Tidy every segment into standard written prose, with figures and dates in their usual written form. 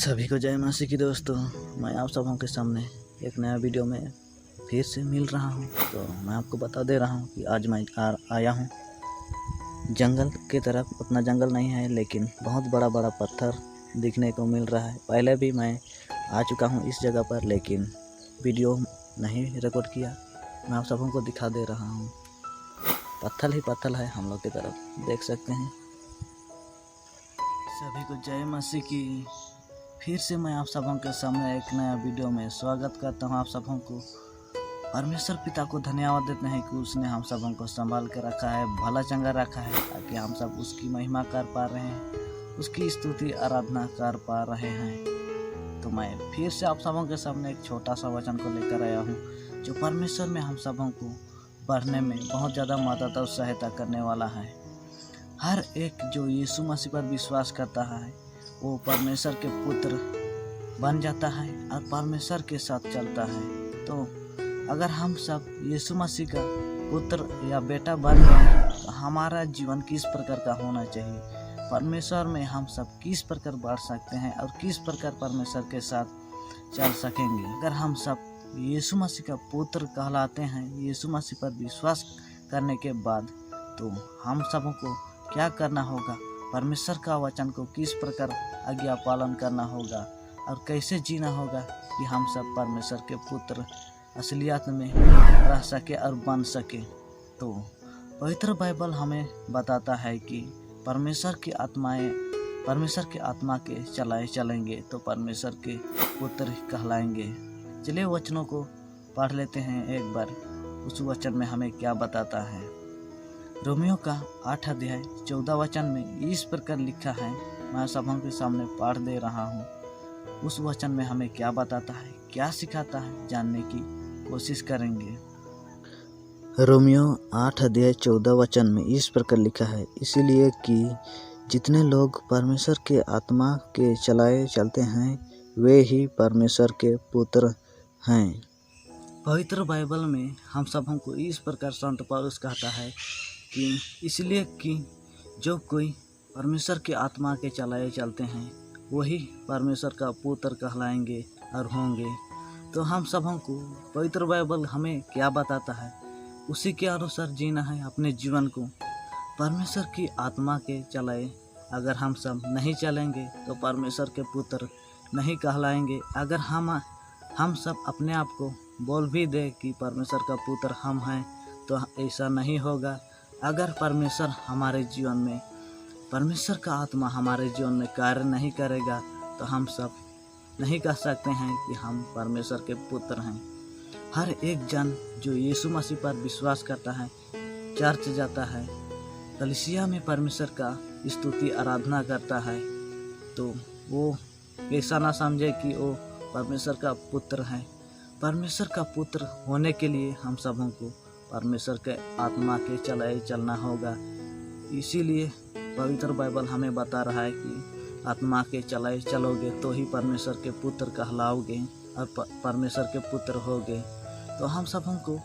सभी को जय मासी की दोस्तों। मैं आप सबों के सामने एक नया वीडियो में फिर से मिल रहा हूं। तो मैं आपको बता दे रहा हूं कि आज मैं आया हूं जंगल की तरफ। उतना जंगल नहीं है लेकिन बहुत बड़ा बड़ा पत्थर दिखने को मिल रहा है। पहले भी मैं आ चुका हूं इस जगह पर लेकिन वीडियो नहीं रिकॉर्ड किया। मैं आप सबों को दिखा दे रहा हूँ। पत्थर ही पत्थर है हम लोग की तरफ, देख सकते हैं। सभी को जय मासी की। फिर से मैं आप सबों के सामने एक नया वीडियो में स्वागत करता हूं। आप सबों को परमेश्वर पिता को धन्यवाद देते हैं कि उसने हम सबों को संभाल कर रखा है, भला चंगा रखा है, ताकि हम सब उसकी महिमा कर पा रहे हैं, उसकी स्तुति आराधना कर पा रहे हैं। तो मैं फिर से आप सबों के सामने एक छोटा सा वचन को लेकर आया हूँ, जो परमेश्वर में हम सबों को बढ़ने में बहुत ज़्यादा मदद और सहायता करने वाला है। हर एक जो यीशु मसीह पर विश्वास करता है वो परमेश्वर के पुत्र बन जाता है और परमेश्वर के साथ चलता है। तो अगर हम सब यीशु मसीह का पुत्र या बेटा बन गए तो हमारा जीवन किस प्रकार का होना चाहिए, परमेश्वर में हम सब किस प्रकार बढ़ सकते हैं और किस प्रकार परमेश्वर के साथ चल सकेंगे। अगर हम सब यीशु मसीह का पुत्र कहलाते हैं, यीशु मसीह पर विश्वास करने के बाद, तो हम सबों को क्या करना होगा, परमेश्वर का वचन को किस प्रकार आज्ञा पालन करना होगा और कैसे जीना होगा कि हम सब परमेश्वर के पुत्र असलियत में रह सके और बन सके। तो पवित्र बाइबल हमें बताता है कि परमेश्वर की आत्मा के चलाए चलेंगे तो परमेश्वर के पुत्र कहलाएंगे। चलिए वचनों को पढ़ लेते हैं एक बार, उस वचन में हमें क्या बताता है। रोमियो का 8 अध्याय 14 वचन में इस प्रकार लिखा है। मैं सबों के सामने पढ़ दे रहा हूँ। उस वचन में हमें क्या बताता है, क्या सिखाता है, जानने की कोशिश करेंगे। रोमियो 8 अध्याय 14 वचन में इस प्रकार लिखा है, इसीलिए कि जितने लोग परमेश्वर के आत्मा के चलाए चलते हैं वे ही परमेश्वर के पुत्र हैं। पवित्र बाइबल में हम सबों को इस प्रकार संत पौलुस कहता है कि इसलिए कि जो कोई परमेश्वर के आत्मा के चलाए चलते हैं वही परमेश्वर का पुत्र कहलाएंगे और होंगे। तो हम सबों को पवित्र बाइबल हमें क्या बताता है, उसी के अनुसार जीना है अपने जीवन को। परमेश्वर की आत्मा के चलाए अगर हम सब नहीं चलेंगे तो परमेश्वर के पुत्र नहीं कहलाएंगे। अगर हम सब अपने आप को बोल भी दे कि परमेश्वर का पुत्र हम हैं तो ऐसा नहीं होगा। अगर परमेश्वर हमारे जीवन में, परमेश्वर का आत्मा हमारे जीवन में कार्य नहीं करेगा तो हम सब नहीं कह सकते हैं कि हम परमेश्वर के पुत्र हैं। हर एक जन जो यीशु मसीह पर विश्वास करता है, चर्च जाता है, कलीसिया में परमेश्वर का स्तुति आराधना करता है, तो वो ऐसा ना समझे कि वो परमेश्वर का पुत्र है। परमेश्वर का पुत्र होने के लिए हम सबों को परमेश्वर के आत्मा के चलाए चलना होगा। इसीलिए पवित्र बाइबल हमें बता रहा है कि आत्मा के चलाए चलोगे तो ही परमेश्वर के पुत्र कहलाओगे और परमेश्वर के पुत्र होगे। तो हम सबों को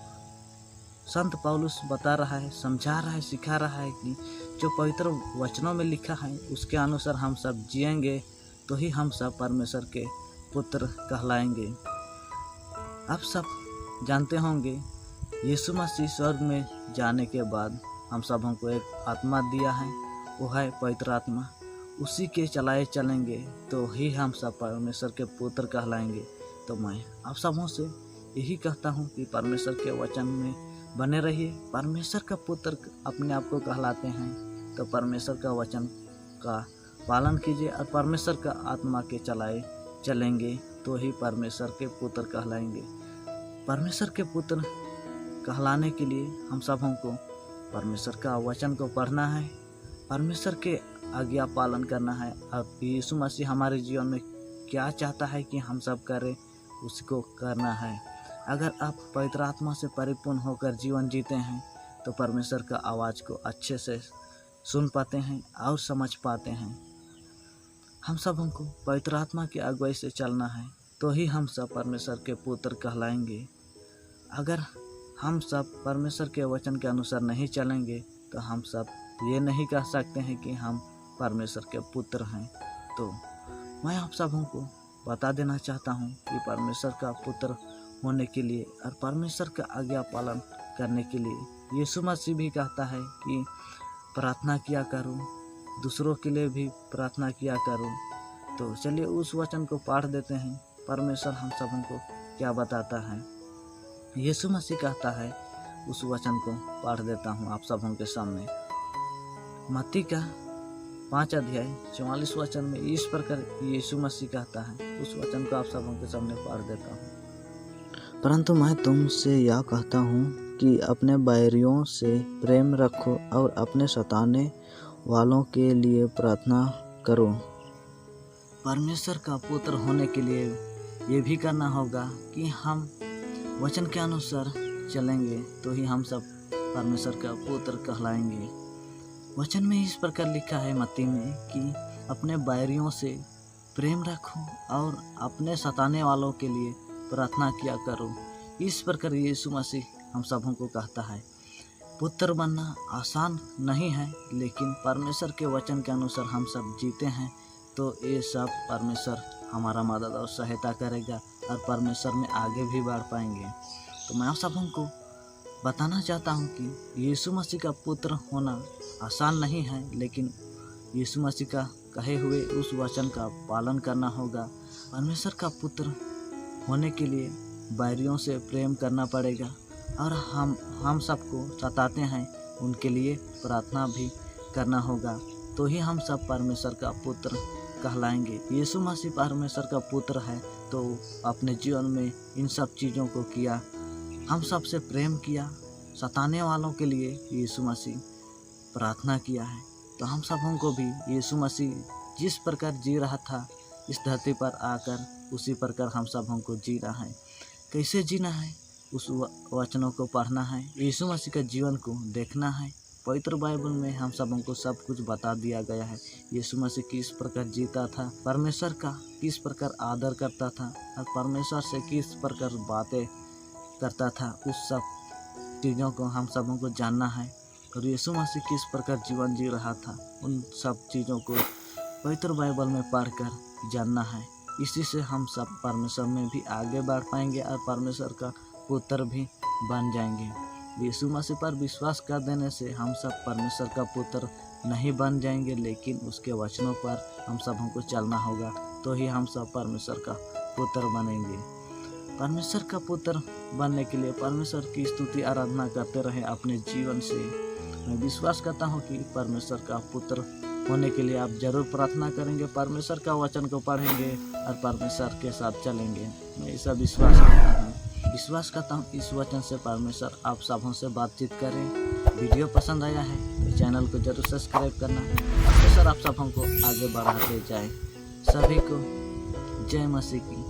संत पौलुस बता रहा है, समझा रहा है, सिखा रहा है कि जो पवित्र वचनों में लिखा है उसके अनुसार हम सब जिएंगे तो ही हम सब परमेश्वर के पुत्र कहलाएंगे। आप सब जानते होंगे यीशु मसीह स्वर्ग में जाने के बाद हम सबों को एक आत्मा दिया है, वो है पवित्र आत्मा। उसी के चलाए चलेंगे तो ही हम सब परमेश्वर के पुत्र कहलाएंगे। तो मैं आप सबों से यही कहता हूँ कि परमेश्वर के वचन में बने रहिए। परमेश्वर का पुत्र अपने आप को कहलाते हैं तो परमेश्वर का वचन का पालन कीजिए और परमेश्वर का आत्मा के चलाए चलेंगे तो ही परमेश्वर के पुत्र कहलाएंगे। परमेश्वर के पुत्र कहलाने के लिए हम सबों को परमेश्वर का वचन को पढ़ना है, परमेश्वर के आज्ञा पालन करना है और यीशु मसीह हमारे जीवन में क्या चाहता है कि हम सब करें उसको करना है। अगर आप पवित्र आत्मा से परिपूर्ण होकर जीवन जीते हैं तो परमेश्वर का आवाज़ को अच्छे से सुन पाते हैं और समझ पाते हैं। हम सबों को पवित्र आत्मा की अगुवाई से चलना है तो ही हम सब परमेश्वर के पुत्र कहलाएंगे। अगर हम सब परमेश्वर के वचन के अनुसार नहीं चलेंगे तो हम सब ये नहीं कह सकते हैं कि हम परमेश्वर के पुत्र हैं। तो मैं आप सबों को बता देना चाहता हूँ कि परमेश्वर का पुत्र होने के लिए और परमेश्वर का आज्ञा पालन करने के लिए यीशु मसीह भी कहता है कि प्रार्थना किया करो, दूसरों के लिए भी प्रार्थना किया करो। तो चलिए उस वचन को पढ़ देते हैं। परमेश्वर हम सबों को क्या बताता है। यीशु मसीह कहता है, उस वचन को पढ़ देता हूँ आप सबों के सामने। मत्ती का 5 अध्याय 44 वचन में इस प्रकार यीशु मसीह कहता है। उस वचन को आप सबों के सामने पढ़ देता हूँ। परंतु मैं तुमसे यह कहता हूँ कि अपने बैरियों से प्रेम रखो और अपने सताने वालों के लिए प्रार्थना करो। परमेश्वर का पुत्र होने के लिए ये भी करना होगा कि हम वचन के अनुसार चलेंगे, तो ही हम सब परमेश्वर का पुत्र कहलाएंगे। वचन में इस प्रकार लिखा है मत्ती में कि अपने बैरियों से प्रेम रखो और अपने सताने वालों के लिए प्रार्थना किया करो। इस प्रकार यीशु मसीह हम सबों को कहता है। पुत्र बनना आसान नहीं है, लेकिन परमेश्वर के वचन के अनुसार हम सब जीते हैं तो ये सब परमेश्वर हमारा मदद और सहायता करेगा और परमेश्वर में आगे भी बढ़ पाएंगे। तो मैं आप सबों को बताना चाहता हूँ कि यीशु मसीह का पुत्र होना आसान नहीं है, लेकिन यीशु मसीह का कहे हुए उस वचन का पालन करना होगा। परमेश्वर का पुत्र होने के लिए बैरियों से प्रेम करना पड़ेगा और हम सबको सताते हैं उनके लिए प्रार्थना भी करना होगा, तो ही हम सब परमेश्वर का पुत्र कहलाएंगे। यीशु मसीह परमेश्वर का पुत्र है तो अपने जीवन में इन सब चीज़ों को किया, हम सब से प्रेम किया, सताने वालों के लिए यीशु मसीह प्रार्थना किया है। तो हम सबों को भी यीशु मसीह जिस प्रकार जी रहा था इस धरती पर आकर, उसी प्रकार हम सबों को जीना है। कैसे जीना है? उस वचनों को पढ़ना है, यीशु मसीह का जीवन को देखना है। पवित्र बाइबल में हम सबों को सब कुछ बता दिया गया है। यीशु मसीह किस प्रकार जीता था, परमेश्वर का किस प्रकार आदर करता था और परमेश्वर से किस प्रकार बातें करता था, उस सब चीज़ों को हम सबों को जानना है। और यीशु मसीह किस प्रकार जीवन जी रहा था, उन सब चीज़ों को पवित्र बाइबल में पढ़कर जानना है। इसी से हम सब परमेश्वर में भी आगे बढ़ पाएंगे और परमेश्वर का पुत्र भी बन जाएंगे। यीशु मसीह पर विश्वास कर देने से हम सब परमेश्वर का पुत्र नहीं बन जाएंगे, लेकिन उसके वचनों पर हम सबों को चलना होगा, तो ही हम सब परमेश्वर का पुत्र बनेंगे। परमेश्वर का पुत्र बनने के लिए परमेश्वर की स्तुति आराधना करते रहे अपने जीवन से। मैं विश्वास करता हूँ कि परमेश्वर का पुत्र होने के लिए आप जरूर प्रार्थना करेंगे, परमेश्वर का वचन को पढ़ेंगे और परमेश्वर के साथ चलेंगे। मैं ऐसा विश्वास करता हूँ इस वचन से परमेश्वर आप सबों से बातचीत करें। वीडियो पसंद आया है तो चैनल को जरूर सब्सक्राइब करना। परमेश्वर आप सबों को आगे बढ़ाते जाए। सभी को जय मसीह की।